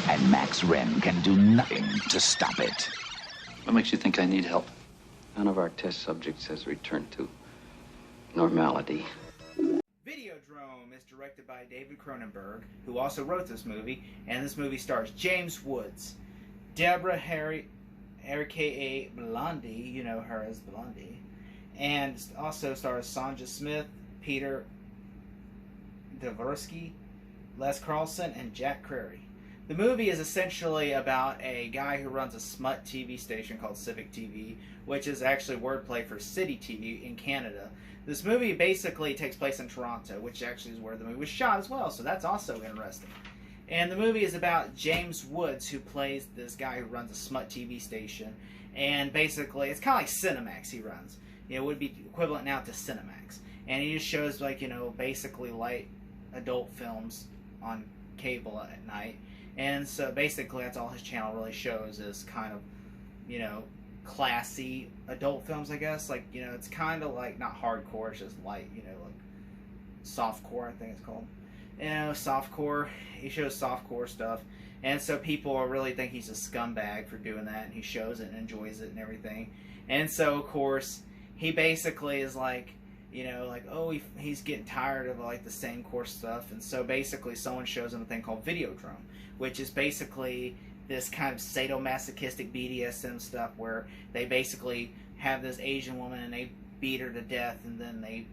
And Max Wren can do nothing to stop it. What makes you think I need help? None of our test subjects has returned to normality. Videodrome is directed by David Cronenberg, who also wrote this movie, and this movie stars James Woods, Deborah Harry, aka Blondie, you know her as Blondie, and also stars Sonja Smith, Peter Dvorsky, Les Carlson, and Jack Crary. The movie is essentially about a guy who runs a smut TV station called Civic TV, which is actually wordplay for City TV in Canada. This movie basically takes place in Toronto, which actually is where the movie was shot as well, so that's also interesting. And the movie is about James Woods, who plays this guy who runs a smut TV station, and basically, it's kind of like Cinemax he runs. You know, it would be equivalent now to Cinemax. And he just shows, like, you know, basically light adult films on cable at night. And so basically that's all his channel really shows is kind of, you know, classy adult films, I guess. Like, you know, it's kind of like not hardcore, it's just light, you know, like softcore, I think it's called. You know, softcore. He shows softcore stuff. And so people really think he's a scumbag for doing that, and he shows it and enjoys it and everything. And so, of course, he basically is like, you know, like, oh, he's getting tired of, like, the same course stuff. And so basically someone shows him a thing called Videodrome, which is basically this kind of sadomasochistic BDSM stuff where they basically have this Asian woman and they beat her to death and then they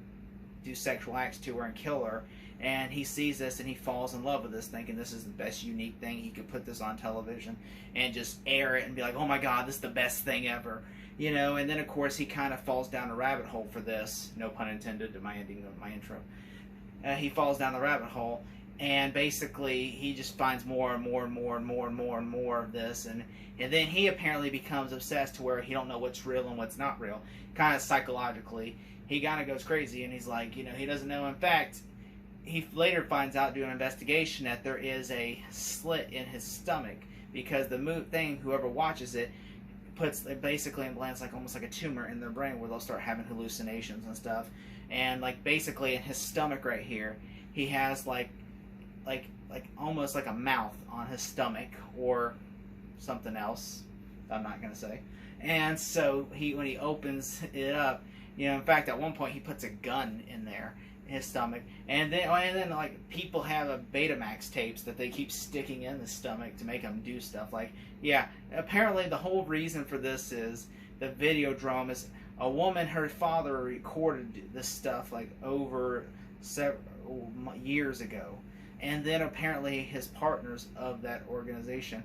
do sexual acts to her and kill her. And he sees this and he falls in love with this, thinking this is the best unique thing. He could put this on television and just air it and be like, oh my god, this is the best thing ever. You know, and then of course he kind of falls down a rabbit hole for this. No pun intended to my ending of my intro. He falls down the rabbit hole, and basically he just finds more and more and more and more and more and more of this, and then he apparently becomes obsessed to where he don't know what's real and what's not real. Kind of psychologically, he kind of goes crazy, and he's like, you know, he doesn't know. In fact, he later finds out doing an investigation that there is a slit in his stomach because the thing, whoever watches it, puts it basically implants like almost like a tumor in their brain where they'll start having hallucinations and stuff. And like basically in his stomach right here, he has like almost like a mouth on his stomach or something else I'm not gonna say. And so when he opens it up, you know, in fact at one point he puts a gun in there in his stomach, and then like people have a Betamax tapes that they keep sticking in the stomach to make them do stuff. Like, yeah, apparently the whole reason for this is the Videodrome is a woman, her father recorded this stuff like over several years ago, and then apparently his partners of that organization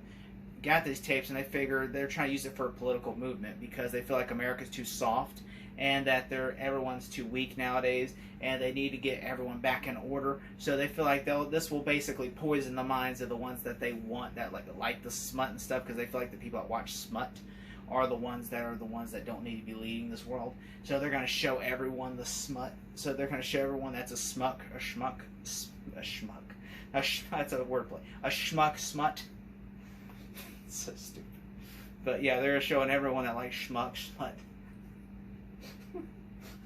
got these tapes and they figured they're trying to use it for a political movement because they feel like America's too soft and that everyone's too weak nowadays, and they need to get everyone back in order. So they feel like this will basically poison the minds of the ones that they want, that like the smut and stuff, because they feel like the people that watch smut are the ones that don't need to be leading this world. So they're going to show everyone the smut. So they're going to show everyone that's a schmuck. That's a wordplay. A schmuck smut. It's so stupid. But yeah, they're showing everyone that likes schmuck smut.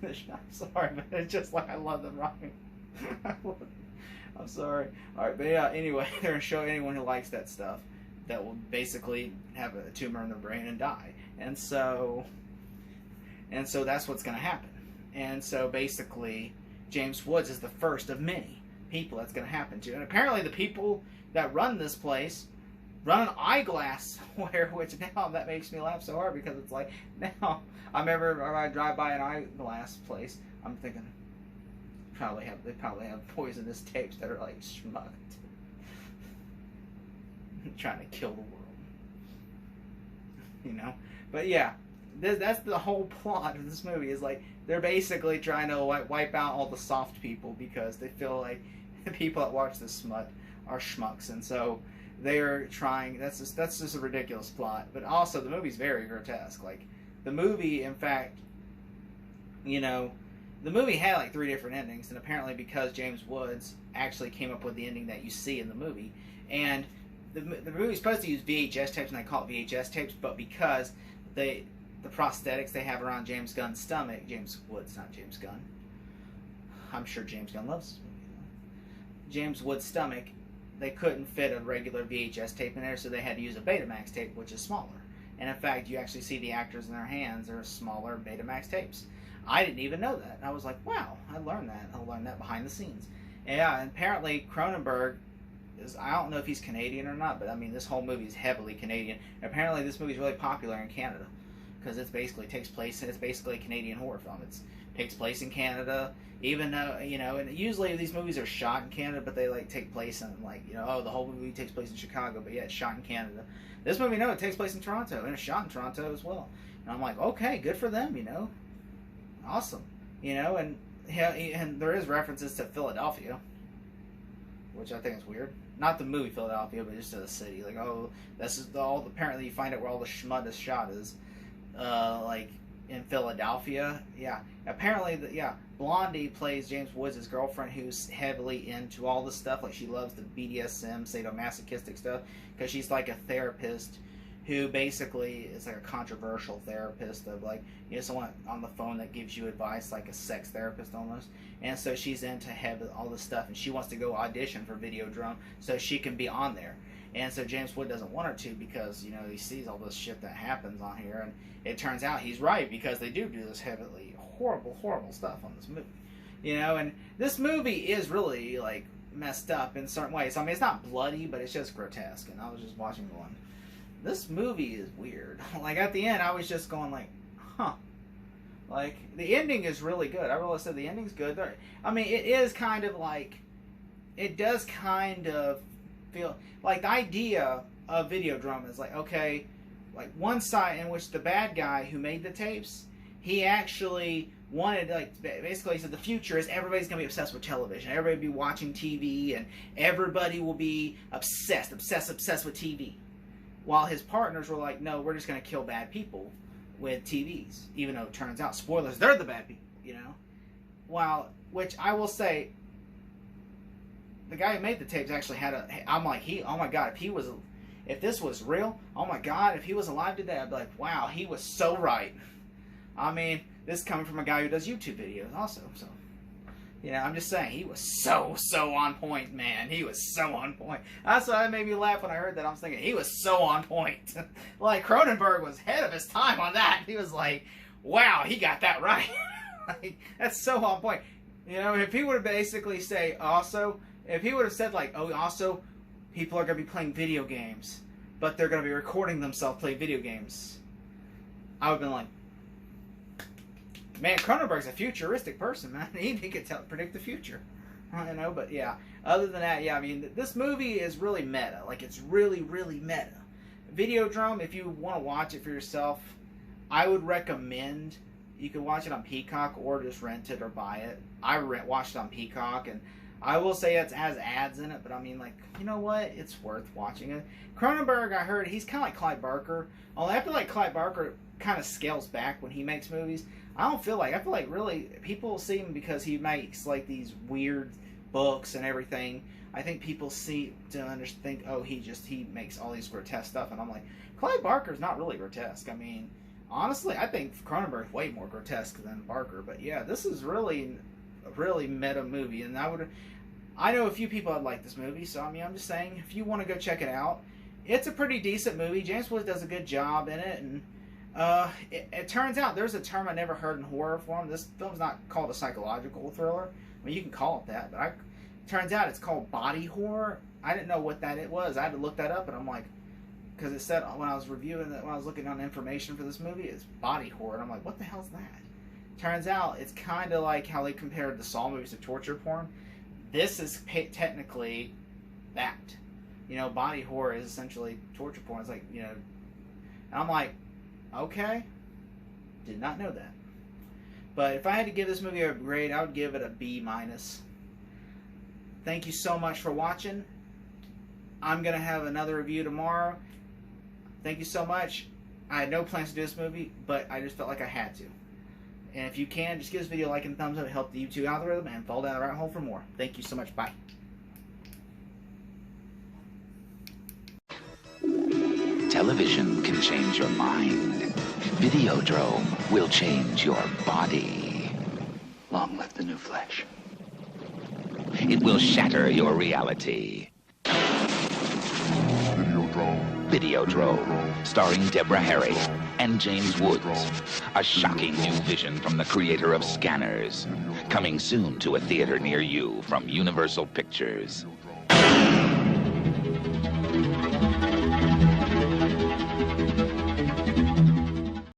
I'm sorry, but it's just like I love them rhyming. I'm sorry. Alright, but yeah, anyway, they're going to show anyone who likes that stuff that will basically have a tumor in their brain and die. And so that's what's going to happen. And so basically, James Woods is the first of many people that's going to happen to. And apparently the people that run this place run an eyeglass wear, which now that makes me laugh so hard because it's like, now I drive by an eyeglass place, I'm thinking they probably have poisonous tapes that are like schmucked. Trying to kill the world. You know? But yeah, that's the whole plot of this movie, is like they're basically trying to wipe out all the soft people because they feel like the people that watch this smut are schmucks, and so they're trying. That's just a ridiculous plot. But also the movie's very grotesque. Like the movie, in fact, you know, the movie had like 3 different endings, and apparently because James Woods actually came up with the ending that you see in the movie, and the movie's supposed to use VHS tapes, and they call it VHS tapes, but because the prosthetics they have around James Gunn's stomach, James Woods, not James Gunn. I'm sure James Gunn loves this movie. James Woods' stomach they couldn't fit a regular VHS tape in there, so they had to use a Betamax tape, which is smaller. And in fact, you actually see the actors in their hands are smaller Betamax tapes. I didn't even know that. I was like, wow, I learned that. I learned that behind the scenes. Yeah, and apparently Cronenberg is, I don't know if he's Canadian or not, but I mean, this whole movie is heavily Canadian. Apparently this movie is really popular in Canada, because it's basically takes place, and it's basically a Canadian horror film. It takes place in Canada, even though, you know, and usually these movies are shot in Canada, but they like take place in, like, you know, oh, the whole movie takes place in Chicago, but yeah, it's shot in Canada. This movie, no, it takes place in Toronto, and it's shot in Toronto as well. And I'm like, okay, good for them, you know, awesome, you know, and yeah, and there is references to Philadelphia, which I think is weird. Not the movie Philadelphia, but just to the city. Like, oh, this is all. Apparently, you find out where all the schmut is shot is, like in Philadelphia. Yeah, apparently, Blondie plays James Woods' girlfriend, who's heavily into all this stuff. Like, she loves the BDSM, sadomasochistic stuff, because she's like a therapist who basically is like a controversial therapist of, like, you know, someone on the phone that gives you advice, like a sex therapist almost. And so she's into all this stuff, and she wants to go audition for Videodrome so she can be on there. And so James Wood doesn't want her to, because, you know, he sees all this shit that happens on here, and it turns out he's right, because they do this heavily horrible stuff on this movie. You know, and this movie is really, like, messed up in certain ways. I mean, it's not bloody, but it's just grotesque, and I was just watching one. This movie is weird. Like, at the end, I was just going like, huh. Like, the ending is really good. I really said the ending's good. I mean, it is kind of like, it does kind of feel, like, the idea of Videodrome is like, okay, like, one side in which the bad guy who made the tapes, he actually wanted, like, basically he said the future is everybody's going to be obsessed with television. Everybody will be watching TV, and everybody will be obsessed with TV. While his partners were like, no, we're just going to kill bad people with TVs. Even though it turns out, spoilers, they're the bad people, you know? While, which I will say, the guy who made the tapes actually had I'm like, oh my God, if this was real, oh my God, if he was alive today, I'd be like, wow, he was so right. I mean, this is coming from a guy who does YouTube videos also, so. You know, I'm just saying, he was so on point, man. He was so on point. That's why it made me laugh when I heard that. I was thinking, he was so on point. Like, Cronenberg was ahead of his time on that. He was like, wow, he got that right. Like, that's so on point. You know, if he would have basically say, also, if he would have said, like, oh, also, people are going to be playing video games, but they're going to be recording themselves playing video games, I would have been like, man, Cronenberg's a futuristic person, man. He could predict the future. I know, but yeah. Other than that, yeah, I mean, this movie is really meta. Like, it's really meta. Videodrome, if you want to watch it for yourself, I would recommend you can watch it on Peacock or just rent it or buy it. I watched it on Peacock, and I will say it has ads in it, but I mean, like, you know what? It's worth watching it. Cronenberg, I heard, he's kind of like Clive Barker. Although I feel like Clive Barker kind of scales back when he makes movies. I feel like really people see him because he makes like these weird books and everything. I think people think, oh, he makes all these grotesque stuff, and I'm like, Clive Barker's not really grotesque. I mean, honestly, I think Cronenberg's way more grotesque than Barker. But yeah, this is really a really meta movie, and I know a few people that like this movie, so I mean, I'm just saying, if you want to go check it out, it's a pretty decent movie. James Woods does a good job in it, and it turns out there's a term I never heard in horror form. This film's not called a psychological thriller. I mean, you can call it that, but it turns out it's called body horror. I didn't know what that it was. I had to look that up, and I'm like, because it said when I was reviewing it, when I was looking on information for this movie, it's body horror, and I'm like, what the hell's that? Turns out it's kind of like how they compared the Saw movies to torture porn. This is technically that. You know, body horror is essentially torture porn. It's like, you know, and I'm like, okay, did not know that. But if I had to give this movie a grade, I would give it a B-. Thank you so much for watching. I'm going to have another review tomorrow. Thank you so much. I had no plans to do this movie, but I just felt like I had to. And if you can, just give this video a like and thumbs up to help the YouTube algorithm, and fall down the right hole for more. Thank you so much. Bye. Television can change your mind. Videodrome will change your body. Long live the new flesh. It will shatter your reality. Videodrome, starring Deborah Harry and James Woods. A shocking new vision from the creator of Scanners. Coming soon to a theater near you from Universal Pictures.